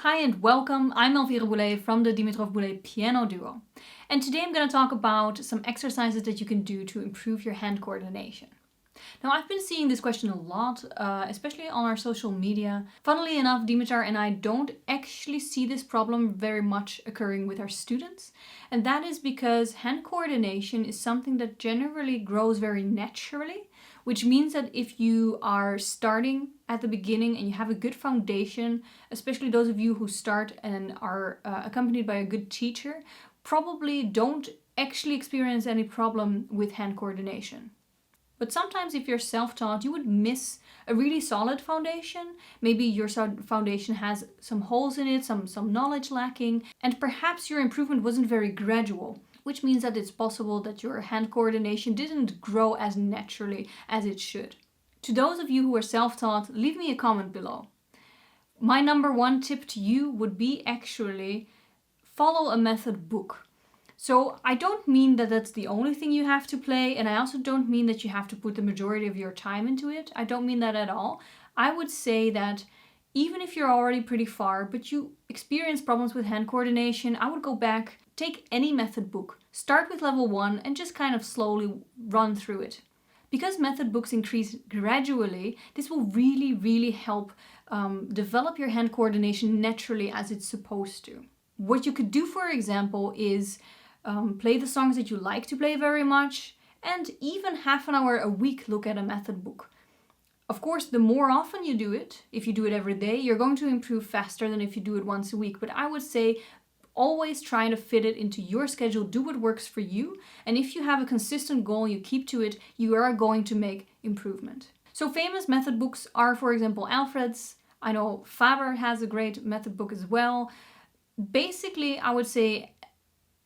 Hi and welcome, I'm Elvira Boulet from the Dimitrov Boulet Piano Duo. And today I'm going to talk about some exercises that you can do to improve your hand coordination. Now I've been seeing this question a lot, especially on our social media. Funnily enough, Dimitar and I don't actually see this problem very much occurring with our students. And that is because hand coordination is something that generally grows very naturally, which means that if you are starting at the beginning and you have a good foundation, especially those of you who start and are accompanied by a good teacher, probably don't actually experience any problem with hand coordination. But sometimes if you're self-taught, you would miss a really solid foundation. Maybe your foundation has some holes in it, some knowledge lacking, and perhaps your improvement wasn't very gradual, which means that it's possible that your hand coordination didn't grow as naturally as it should. To those of you who are self-taught, leave me a comment below. My number one tip to you would be actually follow a method book. So I don't mean that that's the only thing you have to play, and I also don't mean that you have to put the majority of your time into it. I don't mean that at all. I would say that even if you're already pretty far, but you experience problems with hand coordination, I would go back, take any method book, start with level 1 and just kind of slowly run through it. Because method books increase gradually, this will really help develop your hand coordination naturally as it's supposed to. What you could do, for example, is play the songs that you like to play very much, and even half an hour a week look at a method book. Of course, the more often you do it, if you do it every day, you're going to improve faster than if you do it once a week. But I would say always try to fit it into your schedule, do what works for you. And if you have a consistent goal, you keep to it, you are going to make improvement. So famous method books are, for example, Alfred's. I know Faber has a great method book as well. Basically, I would say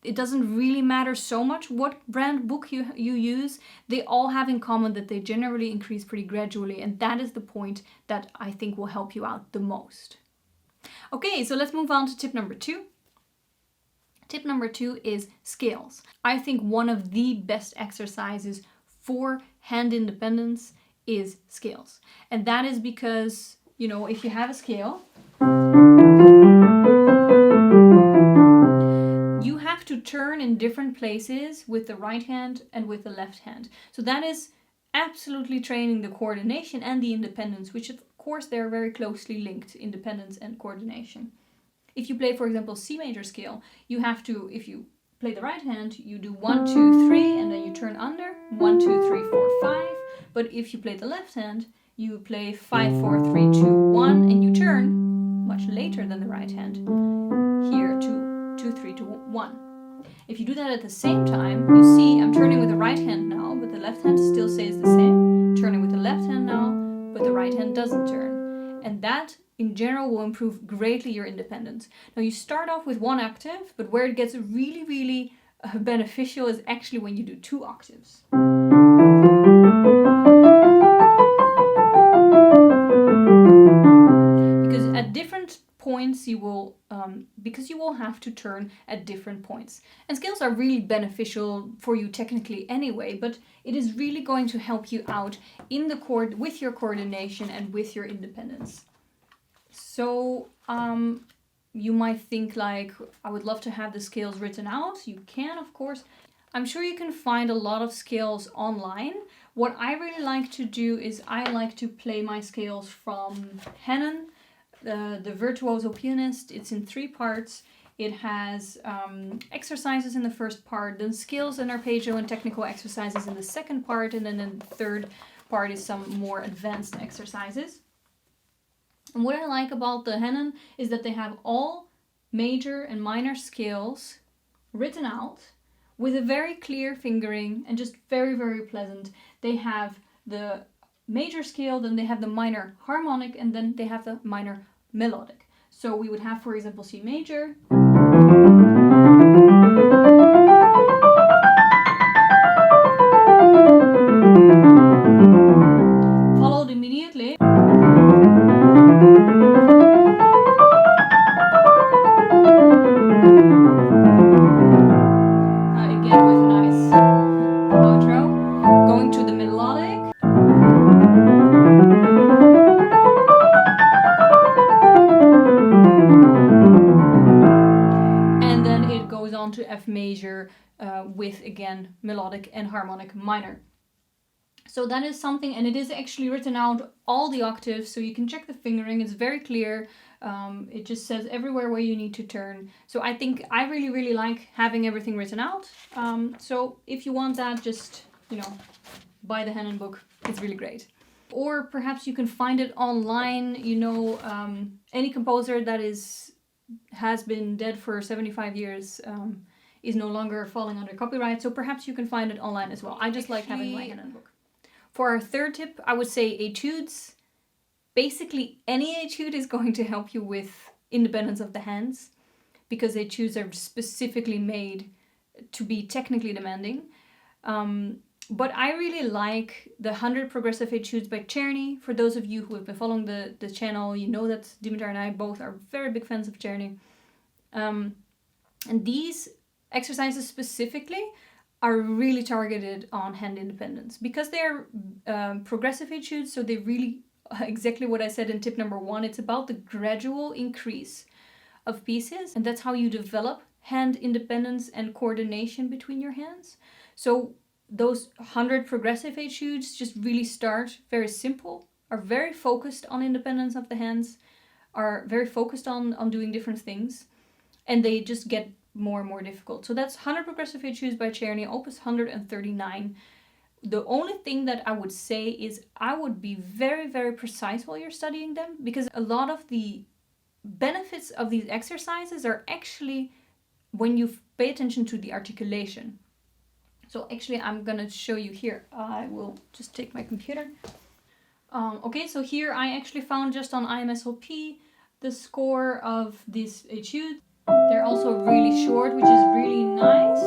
it doesn't really matter so much what brand book you use. They all have in common that they generally increase pretty gradually, and that is the point that I think will help you out the most. Okay, so let's move on to tip number 2. Tip number 2 is scales. I think one of the best exercises for hand independence is scales. And that is because, if you have a scale, to turn in different places with the right hand and with the left hand. So that is absolutely training the coordination and the independence, which of course they're very closely linked, independence and coordination. If you play, for example, C major scale, you have to, if you play the right hand, you do 1, 2, 3, and then you turn under 1, 2, 3, 4, 5. But if you play the left hand, you play 5, 4, 3, 2, 1, and you turn much later than the right hand. Here, 2, 3, 2, 1. If you do that at the same time, you see I'm turning with the right hand now, but the left hand still stays the same. Turning with the left hand now, but the right hand doesn't turn. And that, in general, will improve greatly your independence. Now, you start off with 1 octave, but where it gets really beneficial is actually when you do 2 octaves. Because at different points you will have to turn at different points. And scales are really beneficial for you technically anyway, but it is really going to help you out in the with your coordination and with your independence. So you might think like, I would love to have the scales written out. You can, of course. I'm sure you can find a lot of scales online. What I really like to do is I like to play my scales from Hennen, the Virtuoso Pianist. It's in 3 parts. It has exercises in the first part, then skills and arpeggio and technical exercises in the second part, and then the third part is some more advanced exercises. And what I like about the Hennen is that they have all major and minor scales written out with a very clear fingering and just very pleasant. They have the major scale, then they have the minor harmonic, and then they have the minor melodic. So we would have, for example, C major. Followed immediately again with a nice outro, going to the melodic. to F major with, again, melodic and harmonic minor. So that is something, and it is actually written out all the octaves, so you can check the fingering. It's very clear. It just says everywhere where you need to turn. So I think I really, really like having everything written out. So if you want that, just, buy the Hanon book. It's really great. Or perhaps you can find it online. Any composer that has been dead for 75 years is no longer falling under copyright. So perhaps you can find it online as well. I just like having my Hanon book. For our third tip, I would say etudes. Basically, any etude is going to help you with independence of the hands, because etudes are specifically made to be technically demanding. But I really like the 100 Progressive Etudes by Czerny. For those of you who have been following the channel, you know that Dimitar and I both are very big fans of Czerny. And these exercises specifically are really targeted on hand independence because they're progressive etudes, so they really, exactly what I said in tip number 1, it's about the gradual increase of pieces, and that's how you develop hand independence and coordination between your hands. So those 100 progressive etudes just really start very simple, are very focused on independence of the hands, are very focused on doing different things, and they just get more and more difficult. So that's 100 Progressive Etudes by Czerny, opus 139. The only thing that I would say is I would be very, very precise while you're studying them, because a lot of the benefits of these exercises are actually when you pay attention to the articulation. So actually I'm gonna show you here. I will just take my computer. Okay, so here I actually found just on IMSLP the score of this etude. They're also really short, which is really nice.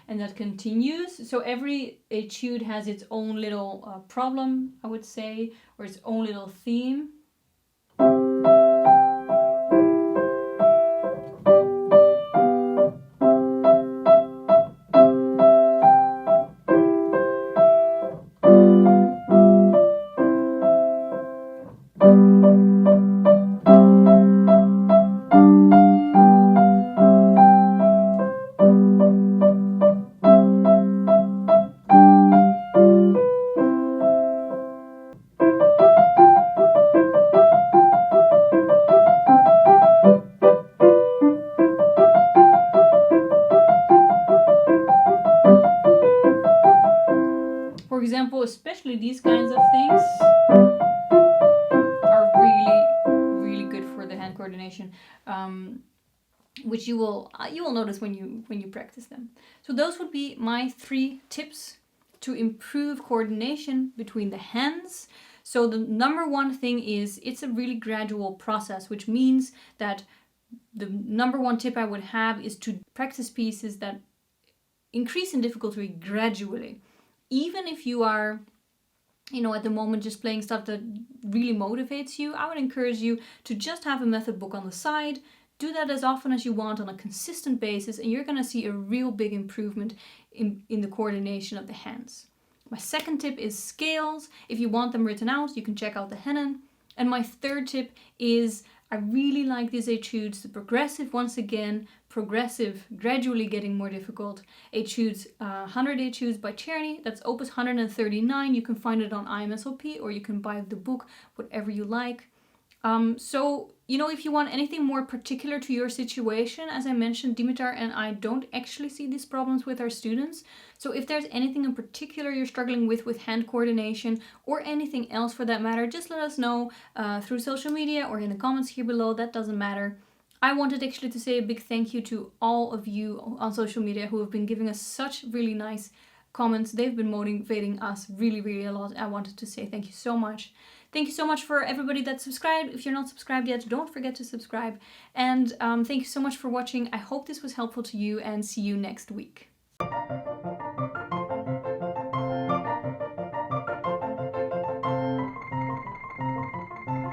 And that continues. So every etude has its own little problem, I would say, or its own little theme. For example, especially these kinds of things are really, really good for the hand coordination, which you will notice when you practice them. So those would be my 3 tips to improve coordination between the hands. So the number 1 thing is it's a really gradual process, which means that the number 1 tip I would have is to practice pieces that increase in difficulty gradually. Even if you are, at the moment just playing stuff that really motivates you, I would encourage you to just have a method book on the side. Do that as often as you want on a consistent basis, and you're going to see a real big improvement in the coordination of the hands. My second tip is scales. If you want them written out, you can check out the Hanon. And my third tip is I really like these etudes, the progressive, once again, progressive, gradually getting more difficult. Etudes, 100 Etudes by Czerny, that's opus 139. You can find it on IMSLP or you can buy the book, whatever you like. So, if you want anything more particular to your situation, as I mentioned, Dimitar and I don't actually see these problems with our students. So if there's anything in particular you're struggling with hand coordination or anything else for that matter, just let us know through social media or in the comments here below. That doesn't matter. I wanted actually to say a big thank you to all of you on social media who have been giving us such really nice comments. They've been motivating us really, really a lot. I wanted to say thank you so much. Thank you so much for everybody that subscribed. If you're not subscribed yet, don't forget to subscribe. And thank you so much for watching. I hope this was helpful to you and see you next week.